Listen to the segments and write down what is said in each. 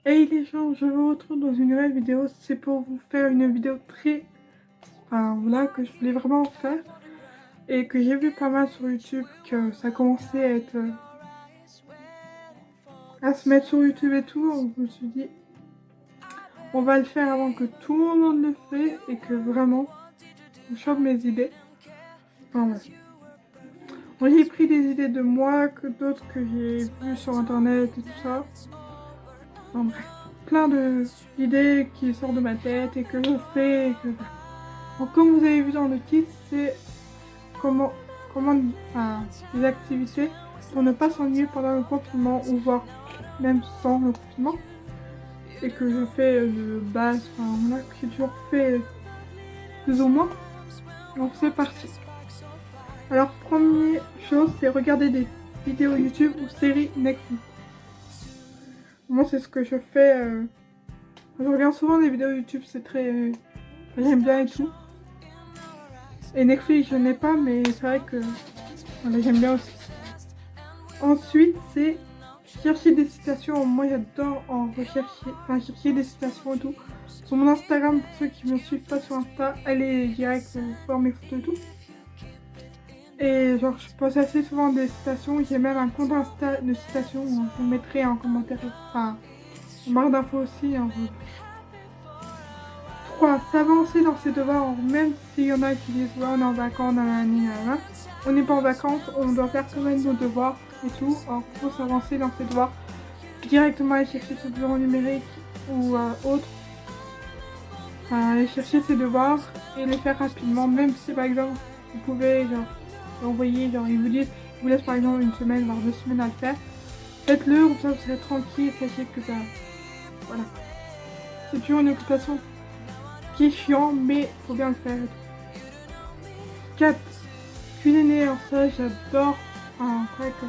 Hey les gens, je vous retrouve dans une nouvelle vidéo. C'est pour vous faire une vidéo voilà, que je voulais vraiment faire. Et que j'ai vu pas mal sur YouTube, que ça commençait à se mettre sur YouTube et tout. Donc je me suis dit, on va le faire avant que tout le monde le fait et que vraiment, on chope mes idées. Enfin voilà. Bon, j'ai pris des idées de moi, que d'autres que j'ai vues sur internet et tout ça. Enfin bref, plein d'idées qui sortent de ma tête et que je fais et que... Donc, comme vous avez vu dans le titre, c'est comment, des activités pour ne pas s'ennuyer pendant le confinement ou voire même sans le confinement. Et que je fais de base, voilà, que j'ai toujours fait plus ou moins. Donc c'est parti. Alors première chose, c'est regarder des vidéos YouTube ou séries Netflix. Moi c'est ce que je fais. Je regarde souvent des vidéos YouTube, c'est très... j'aime bien et tout. Et Netflix je n'ai pas, mais c'est vrai que voilà, j'aime bien aussi. Ensuite, c'est chercher des citations. Moi, j'adore en rechercher, chercher des citations et tout. Sur mon Instagram, pour ceux qui me suivent pas sur Insta, allez direct voir mes photos et tout. Et genre, je poste assez souvent des citations. J'ai même un compte Insta de citations. Je vous mettrai en commentaire, en barre d'infos aussi. 3. S'avancer dans ses devoirs, même s'il y en a qui disent ouais, on est en vacances, nanana. On n'est pas en vacances, on doit faire quand même nos devoirs et tout. Alors, il faut s'avancer dans ses devoirs. Directement aller chercher ses devoirs numériques ou autres. Aller chercher ses devoirs et les faire rapidement, même si par exemple vous pouvez envoyer, ils vous disent, ils vous laissent par exemple une semaine, voire 2 semaines à le faire. Faites-le, comme ça vous serez tranquille, sachez que ça... Voilà. C'est toujours une occupation qui est chiant, mais faut bien le faire. 4. Cuisiner, alors ça j'adore. Après que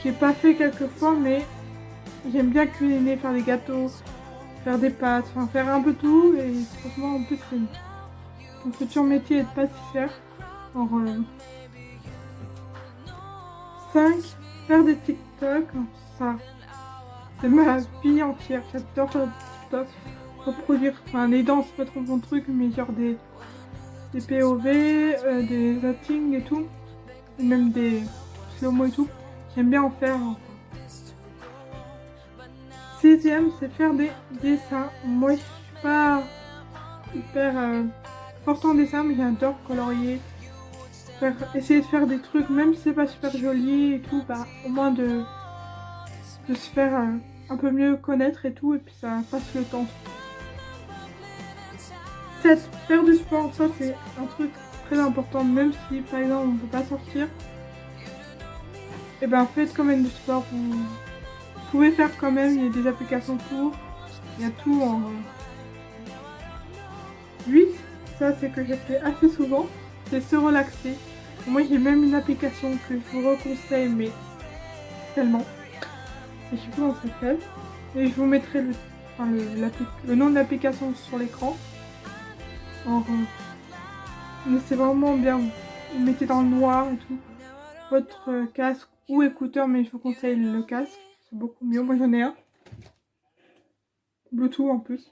j'ai pas fait quelques fois, mais j'aime bien cuisiner, faire des gâteaux, faire des pâtes, faire un peu tout. Et franchement, en plus, c'est mon futur métier est de pâtissière. Alors, 5. Faire des TikTok. Ça, c'est ma vie entière. J'adore faire des TikTok. Reproduire, les danses, c'est pas trop mon truc, mais genre des POV, des acting et tout. Et même des slow-mo et tout. J'aime bien en faire. 6e, c'est faire des dessins. Moi, je suis pas hyper forte en dessin, mais j'adore colorier. Essayer de faire des trucs, même si c'est pas super joli et tout, au moins de se faire un peu mieux connaître et tout, et puis ça passe le temps. 7. Faire du sport, ça c'est un truc très important, même si par exemple on peut pas sortir. Et faites quand même du sport, vous pouvez faire quand même, il y a des applications pour, il y a tout en... 8. Ça c'est que je fais assez souvent, c'est se relaxer. Moi j'ai même une application que je vous reconseille, mais tellement. Je sais plus comment ça s'appelle. Et je vous mettrai le nom de l'application sur l'écran. Mais c'est vraiment bien. Vous mettez dans le noir et tout. Votre casque ou écouteur, mais je vous conseille le casque. C'est beaucoup mieux. Moi j'en ai un. Bluetooth en plus.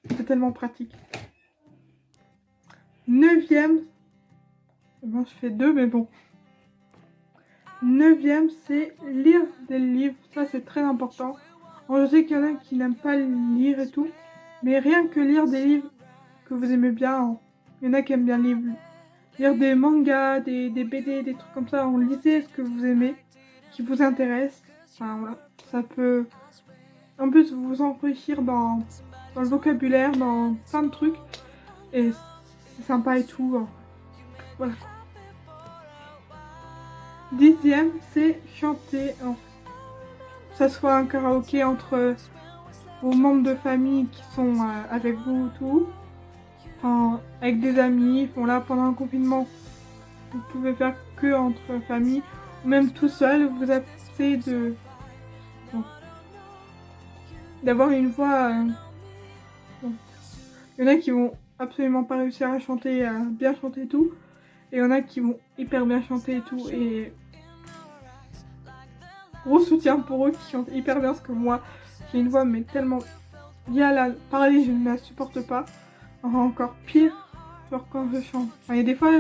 C'est tellement pratique. 9e. Bon, je fais 2, mais bon. 9e, c'est lire des livres. Ça, c'est très important. Alors, je sais qu'il y en a qui n'aiment pas lire et tout. Mais rien que lire des livres que vous aimez bien. Il y en a qui aiment bien lire des mangas, des BD, des trucs comme ça. Lisez ce que vous aimez, qui vous intéresse. Voilà. Ça peut en plus vous enrichir dans le vocabulaire, dans plein de trucs. Et c'est sympa et tout. Voilà. 10e, c'est chanter. Que ça soit un karaoké entre vos membres de famille qui sont avec vous tout. Avec des amis. Là, pendant le confinement, vous pouvez faire que entre famille. Ou même tout seul, vous essayez d'avoir une voix. Il y en a qui vont absolument pas réussir à chanter, à bien chanter et tout. Et il y en a qui vont hyper bien chanter et tout. Et gros soutien pour eux qui chantent hyper bien, parce que moi j'ai une voix mais tellement... Bien la parler, je ne la supporte pas. Encore pire, genre quand je chante. Enfin, il y a des fois,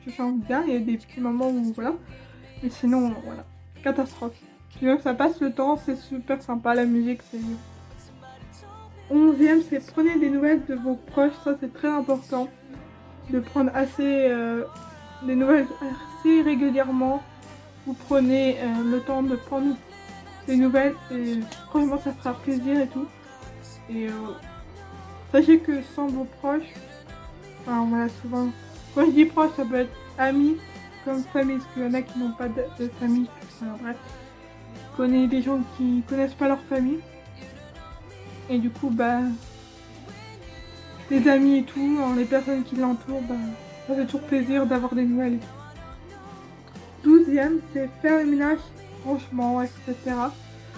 je chante bien, il y a des petits moments où voilà. Mais sinon, voilà, catastrophe. Puis même, ça passe le temps, c'est super sympa, la musique, c'est... 11e, c'est prenez des nouvelles de vos proches, ça c'est très important. De prendre des nouvelles assez régulièrement. Vous prenez le temps de prendre des nouvelles et franchement ça fera plaisir et tout. Et sachez que sans vos proches, enfin voilà, souvent, quand je dis proches, ça peut être amis comme famille, parce qu'il y en a qui n'ont pas de famille. Enfin, bref, je connais des gens qui connaissent pas leur famille. Et du coup, bah, les amis et tout, les personnes qui l'entourent, bah, ça fait toujours plaisir d'avoir des nouvelles et tout. 12e, c'est faire le ménage, franchement, etc.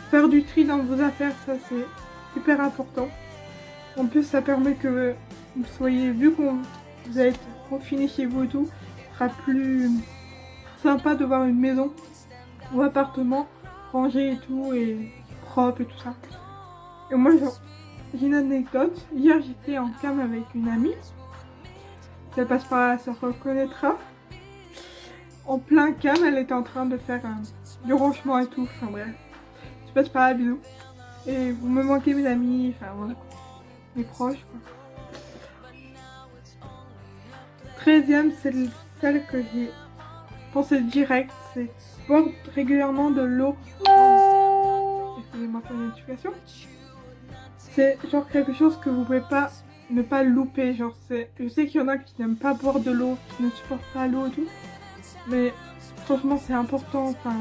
Faire du tri dans vos affaires, ça c'est super important. En plus, ça permet que vous soyez, vu qu'on vous êtes confiné chez vous et tout, ce sera plus sympa de voir une maison ou appartement rangé et tout, et propre et tout ça. Et moi, genre, j'ai une anecdote. Hier, j'étais en cam avec une amie. Si elle passe par là, elle se reconnaîtra. En plein cam, elle était en train de faire du rangement et tout. Enfin bref, je passe par là, bisous. Et vous me manquez mes amis, enfin voilà, mes proches quoi. 13e, c'est celle que j'ai pensé direct, c'est boire régulièrement de l'eau. Excusez-moi pour une notification. C'est genre quelque chose que vous pouvez pas ne pas louper. Genre je sais qu'il y en a qui n'aiment pas boire de l'eau, qui ne supportent pas l'eau et tout. Mais franchement c'est important, enfin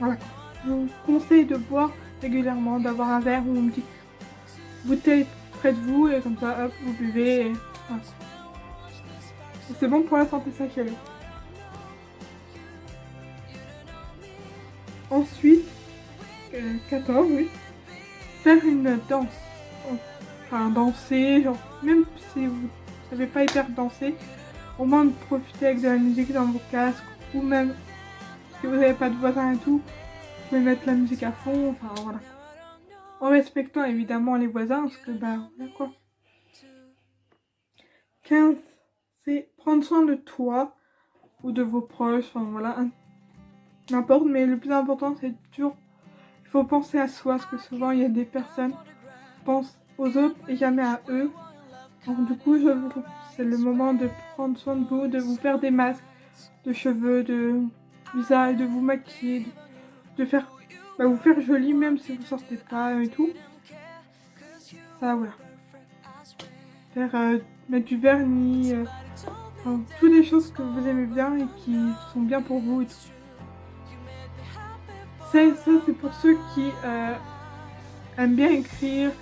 voilà. Je vous conseille de boire régulièrement, d'avoir un verre ou une petite bouteille près de vous et comme ça hop vous buvez et voilà. C'est bon pour la santé, sachez-le. Ensuite, 14, oui. Faire une danse. Enfin, danser, genre, même si vous ne savez pas hyper danser, au moins de profiter avec de la musique dans vos casques, ou même si vous n'avez pas de voisins et tout, vous pouvez mettre la musique à fond, enfin voilà. En respectant évidemment les voisins, parce que bah, voilà quoi. 15, c'est prendre soin de toi ou de vos proches, enfin voilà, n'importe, mais le plus important c'est toujours, il faut penser à soi, parce que souvent il y a des personnes qui pensent aux autres et jamais à eux. Donc du coup, c'est le moment de prendre soin de vous, de vous faire des masques de cheveux, de visage, de vous maquiller, de faire, bah, vous faire joli même si vous sortez pas et tout. Ça voilà. Faire mettre du vernis, enfin, toutes les choses que vous aimez bien et qui sont bien pour vous et tout. Ça c'est pour ceux qui aiment bien écrire,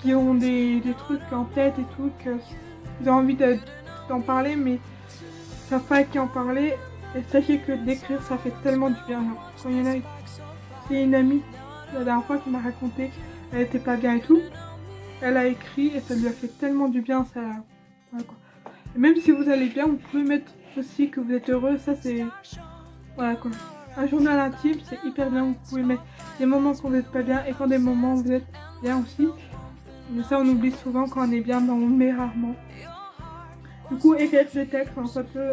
qui ont des trucs en tête et tout, qu'ils ont envie d'en parler mais ils savent pas à qui en parler. Et sachez que d'écrire ça fait tellement du bien. Genre, quand il y en a, c'est une amie la dernière fois qui m'a raconté, elle était pas bien et tout. Elle a écrit et ça lui a fait tellement du bien. Ça, voilà quoi. Et même si vous allez bien, vous pouvez mettre aussi que vous êtes heureux. Ça c'est, voilà quoi. Un journal intime, c'est hyper bien. Vous pouvez mettre des moments quand vous n'êtes pas bien et quand des moments où vous êtes bien aussi. Mais ça on oublie souvent quand on est bien, mais on le met rarement. Du coup, écrire des textes, hein, ça peut,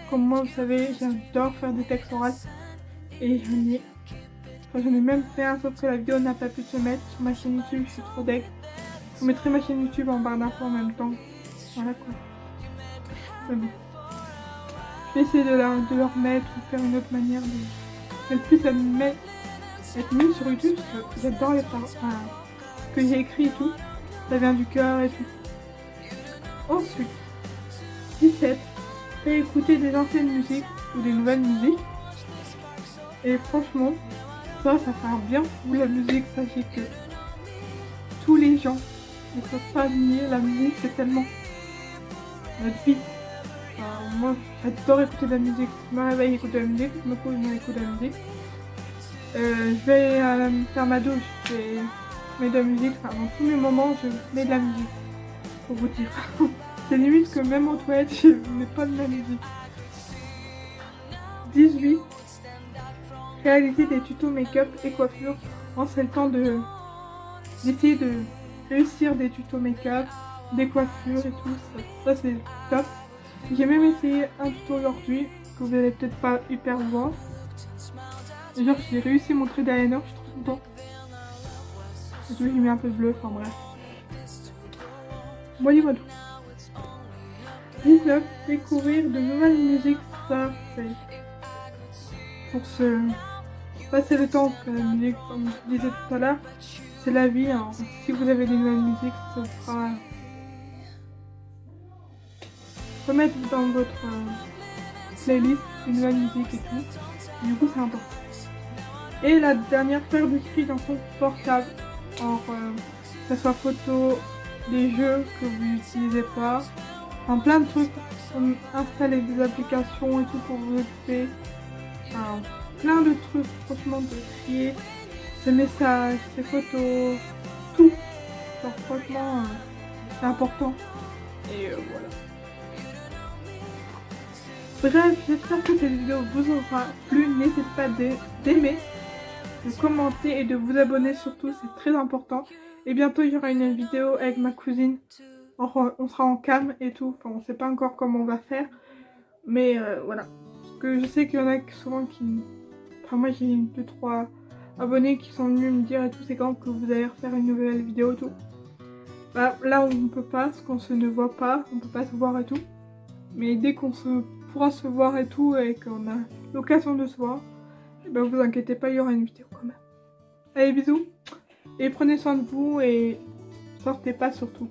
comme moi vous savez, j'adore faire des textes oraux. Et j'en ai même fait un, sauf que la vidéo n'a pas pu se mettre sur ma chaîne YouTube, je suis trop deg. Je vous mettrai ma chaîne YouTube en barre d'infos en même temps. Voilà quoi. Mais bon. Je vais essayer de leur mettre ou faire une autre manière qu'elle puisse être mise sur YouTube, parce que j'adore les paroles, enfin, ce que j'ai écrit et tout. Ça vient du cœur et tout. Ensuite, 17. Écouter des anciennes musiques ou des nouvelles musiques. Et franchement, ça fait un bien fou la musique. Sachez que tous les gens ne peuvent pas nier la musique, c'est tellement notre vie. Moi j'adore écouter de la musique. Je me réveille écouter de la musique, je me couche, je écoute de la musique. Je vais faire ma douche, je mets de la musique. Enfin, dans tous mes moments, je mets de la musique. Pour vous dire. C'est limite que même aux toilettes, je mets pas de la musique. 18. réaliser des tutos make-up et coiffure. C'est le temps d'essayer de réussir des tutos make-up, des coiffures et tout. Ça c'est top. J'ai même essayé un tuto aujourd'hui que vous allez peut-être pas hyper voir. Genre j'ai réussi mon trait d'eyeliner, je suis trop contente. Et tout, j'ai mis un peu de bleu, enfin bref. Voilà, voilà. 19. Découvrir de nouvelles musiques, ça c'est pour se passer le temps, que la musique, comme je disais tout à l'heure, c'est la vie. Hein. Si vous avez des nouvelles musiques, ça vous fera remettre dans votre playlist une nouvelle musique et tout. Du coup, c'est important. Et la dernière, faire du tri dans son portable. Alors, que ce soit photo, des jeux que vous n'utilisez pas, enfin, plein de trucs, comme installer des applications et tout pour vous occuper. Enfin, plein de trucs, franchement, de trier ses messages, ses photos, tout. Alors, franchement, c'est important. Et voilà. Bref, j'espère que cette vidéo vous aura plu. N'hésitez pas d'aimer, de commenter et de vous abonner surtout, c'est très important. Et bientôt il y aura une vidéo avec ma cousine. On sera en cam et tout, enfin on sait pas encore comment on va faire. Mais voilà. Parce que je sais qu'il y en a souvent qui... Enfin moi j'ai 2-3 abonnés qui sont venus me dire et tout, c'est quand que vous allez refaire une nouvelle vidéo et tout. Bah là on peut pas, parce qu'on se ne voit pas, on peut pas se voir et tout. Mais dès qu'on pourra se voir et tout et qu'on a l'occasion de se voir, et ben vous inquiétez pas, il y aura une vidéo quand même. Allez bisous et prenez soin de vous et sortez pas surtout.